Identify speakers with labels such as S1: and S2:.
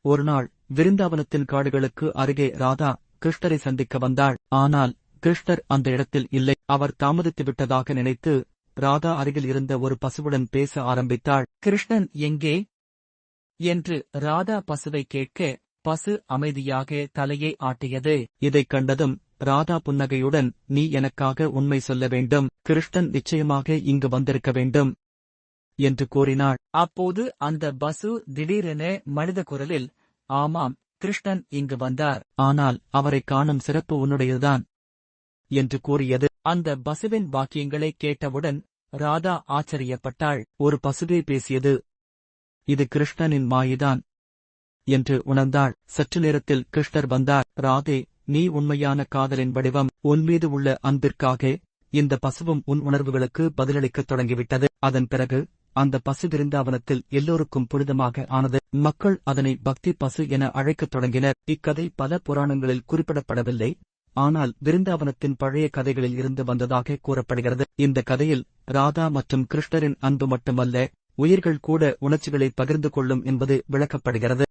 S1: ஒருநாள் விருந்தாவனத்தின் காடுகளுக்கு அருகே ராதா கிருஷ்ணரை சந்திக்க வந்தாள். ஆனால் கிருஷ்ணர் அந்த இடத்தில் இல்லை. அவர் தாமதித்து விட்டதாக நினைத்து ராதா அருகில் இருந்த ஒரு பசுவுடன் பேச ஆரம்பித்தாள்.
S2: கிருஷ்ணன் எங்கே என்று ராதா பசுவை கேட்க, பசு அமைதியாக தலையை ஆட்டியது.
S1: இதைக் கண்டதும் ராதா புன்னகையுடன், நீ எனக்காக உண்மை சொல்ல வேண்டும், கிருஷ்ணன் நிச்சயமாக இங்கு வந்திருக்க வேண்டும் என்று கூறினாள்.
S2: அப்போது அந்த பசு திடீரென மனித குரலில், ஆமாம், கிருஷ்ணன் இங்கு வந்தார்.
S1: ஆனால் அவரைக் காணும் சிறப்பு உன்னுடையதுதான் என்று கூறியது.
S2: அந்த பசுவின் வாக்கியங்களை கேட்டவுடன் ராதா ஆச்சரியப்பட்டாள்.
S1: ஒரு பசுவே பேசியது, இது கிருஷ்ணனின் மாயைதான் என்று உணர்ந்தாள். சற்று நேரத்தில் கிருஷ்ணர் வந்தார். ராதே, நீ உண்மையான காதலின் வடிவம். உன்மீது உள்ள அன்பிற்காக இந்த பசுவும் உன் உணர்வுகளுக்கு பதிலளிக்கத் தொடங்கிவிட்டது. அதன் பிறகு அந்த பசு விருந்தாவனத்தில் எல்லோருக்கும் புனிதமாக ஆனது. மக்கள் அதனை பக்தி பசு என அழைக்கத் தொடங்கினர். இக்கதை பல புராணங்களில் குறிப்பிடப்படவில்லை, ஆனால் விருந்தாவனத்தின் பழைய கதைகளில் இருந்து வந்ததாக கூறப்படுகிறது. இந்த கதையில் ராதா மற்றும் கிருஷ்ணரின் அன்பு மட்டுமல்ல, உயிர்கள் கூட உணர்ச்சிகளை பகிர்ந்து கொள்ளும் என்பது விளக்கப்படுகிறது.